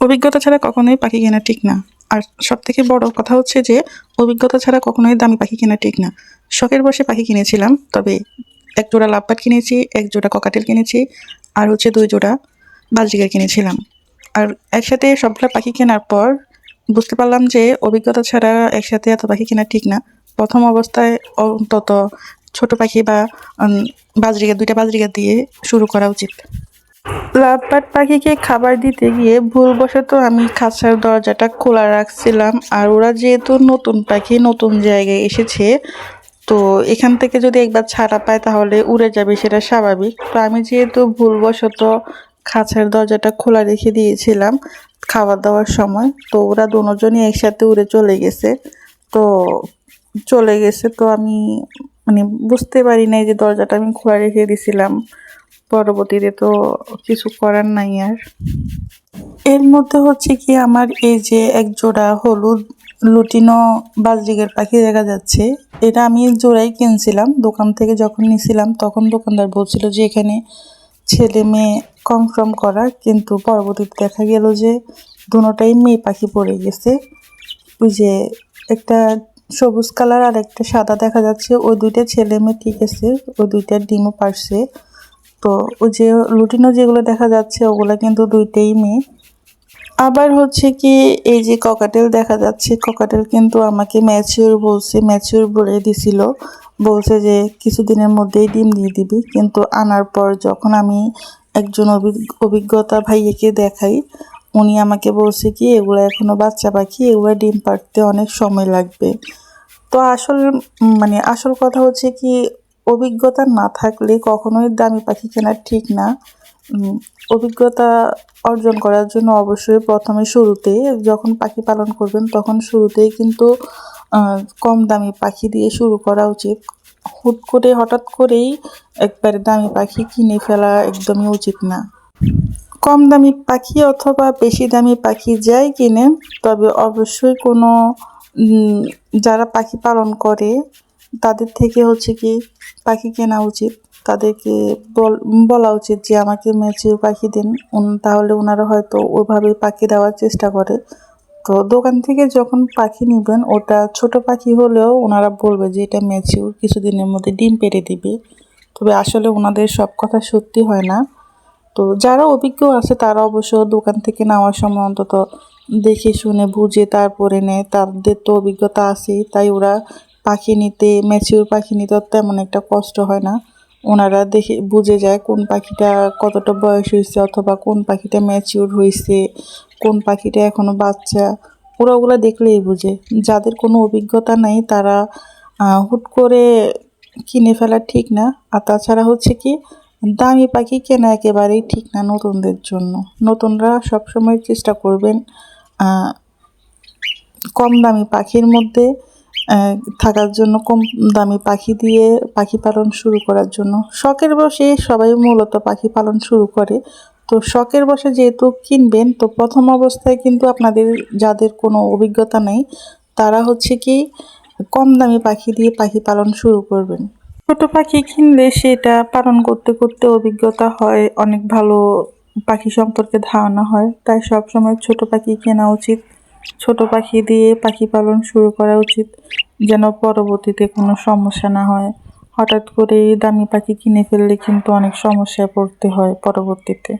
অভিজ্ঞতা ছাড়া কখনোই পাখি কেনা ঠিক না। আর সবথেকে বড় কথা হচ্ছে যে অভিজ্ঞতা ছাড়া কখনোই দামি পাখি কেনা ঠিক না। শখের বশে পাখি কিনেছিলাম, তবে এক জোড়া লাভবার্ড কিনেছি, এক জোড়া ককাটেল কিনেছি, আর হচ্ছে 2 জোড়া বাজরিগার কিনেছিলাম। আর একসাথে সবগুলা পাখি কেনার পর বুঝতে পারলাম যে অভিজ্ঞতা ছাড়া একসাথে এত পাখি কেনা ঠিক না। প্রথম অবস্থায় অন্তত ছোট পাখি বা বাজরিগার 2টা বাজরিগার দিয়ে শুরু করা উচিত। লাভবার্ড পাখিকে খাবার দিতে গিয়ে ভুলবশত আমি খাঁচার দরজাটা খোলা রাখছিলাম। আর ওরা যেহেতু নতুন পাখি, নতুন জায়গায় এসেছে, তো এখান থেকে যদি একবার ছাড়া পায় তাহলে উড়ে যাবে, সেটা স্বাভাবিক। তো আমি যেহেতু ভুলবশত খাঁচার দরজাটা খোলা রেখে দিয়েছিলাম খাবার দাওয়ার সময়, তো ওরা দুজনই একসাথে উড়ে চলে গেছে। তো আমি মানে বুঝতে পারি নাই যে দরজাটা আমি খোলা রেখে দিয়েছিলাম। পরবর্তীতে তো কিছু করার নাই আর। এর মধ্যে হচ্ছে কি আমার এই যে এক জোড়া হলুদ লুটিনো বাজরিগের পাখি দেখা যাচ্ছে, এটা আমি জোড়াই কিনছিলাম দোকান থেকে। যখন নিয়েছিলাম তখন দোকানদার বলছিল যে এখানে ছেলে মেয়ে কনফার্ম করা, কিন্তু পরবর্তীতে দেখা গেল যে দুটোটাই মেয়ে পাখি পড়ে গেছে। ওই যে একটা সবুজ কালার আর একটা সাদা দেখা যাচ্ছে, ওই 2টা ছেলে মেয়ে ঠিক আছে, ওই 2টার ডিমও পারছে। তো ওই যে লুটিনো যেগুলো দেখা যাচ্ছে ওগুলো কিন্তু 2টাই মেয়ে। আবার হচ্ছে কি এই যে ককাটেল দেখা যাচ্ছে, ককাটেল কিন্তু আমাকে ম্যাচিউর বলে দিছিল, বলছে যে কিছুদিনের মধ্যেই ডিম দিয়ে দিবি। কিন্তু আনার পর যখন আমি একজন অভিজ্ঞতা ভাইয়াকে দেখাই, উনি আমাকে বলছে কি এগুলো এখনো বাচ্চা পাখি, এগুলো ডিম পাড়তে অনেক সময় লাগবে। তো আসল কথা হচ্ছে কি অভিজ্ঞতা না থাকলে কখনোই দামি পাখি কেনা ঠিক না। অভিজ্ঞতা অর্জন করার জন্য অবশ্যই প্রথমে শুরুতে যখন পাখি পালন করবেন তখন শুরুতেই কিন্তু কম দামি পাখি দিয়ে শুরু করা উচিত। হঠাৎ করেই একবারে দামি পাখি কিনে ফেলা একদমই উচিত না। কম দামি পাখি অথবা বেশি দামি পাখি যাই কিনেন, তবে অবশ্যই কোনো যারা পাখি পালন করে তাদের থেকে হচ্ছে কি পাখি কেনা উচিত। তাদেরকে বলা উচিত যে আমাকে ম্যাচিউর পাখি দিন, তাহলে ওনারা হয়তো ওইভাবে পাখি দেওয়ার চেষ্টা করে। তো দোকান থেকে যখন পাখি নেবেন ওটা ছোট পাখি হলেও ওনারা বলবে যে এটা ম্যাচিউর, কিছুদিনের মধ্যে ডিম পেড়ে দিবে। তবে আসলে ওনাদের সব কথা সত্যি হয় না। তো যারা অভিজ্ঞ আছে তারা অবশ্য দোকান থেকে নেওয়ার সময় অন্তত দেখে শুনে বুঝে তারপরে নেয়, তাদের তো অভিজ্ঞতা আছেই, তাই ওরা ম্যাচিউর পাখি নিতে তেমন একটা কষ্ট হয় না। ওনারা দেখে বুঝে যায় কোন পাখিটা কতটা বয়স হয়েছে অথবা কোন পাখিটা ম্যাচিউর হয়েছে, কোন পাখিটা এখনো বাচ্চা, ওরা ওগুলো দেখলেই বুঝে। যাদের কোনো অভিজ্ঞতা নেই তারা হুট করে কিনে ফেলা ঠিক না। আর তাছাড়া হচ্ছে কি দামি পাখি কেনা একেবারেই ঠিক না নতুনদের জন্য। নতুনরা সবসময় চেষ্টা করবেন কম দামি পাখির মধ্যে থাকার জন্য, কম দামি পাখি দিয়ে পাখি পালন শুরু করার জন্য। শখের বশে সবাই মূলত পাখি পালন শুরু করে। তো শখের বশে যেহেতু কিনবেন, তো প্রথম অবস্থায় কিন্তু আপনাদের যাদের কোনো অভিজ্ঞতা নেই তারা হচ্ছে কি কম দামি পাখি দিয়ে পাখি পালন শুরু করবেন। ছোট পাখি কিনলে সেটা পালন করতে করতে অভিজ্ঞতা হয়, অনেক ভালো পাখি সম্পর্কে ধারণা হয়। তাই সবসময় ছোট পাখি কেনা উচিত, ছোট পাখি দিয়ে পাখি পালন শুরু করা উচিত, যেন পরবর্তীতে কোনো সমস্যা না হয়। হঠাৎ করে দামি পাখি কিনে ফেললে কিন্তু অনেক সমস্যায় পড়তে হয় পরবর্তীতে।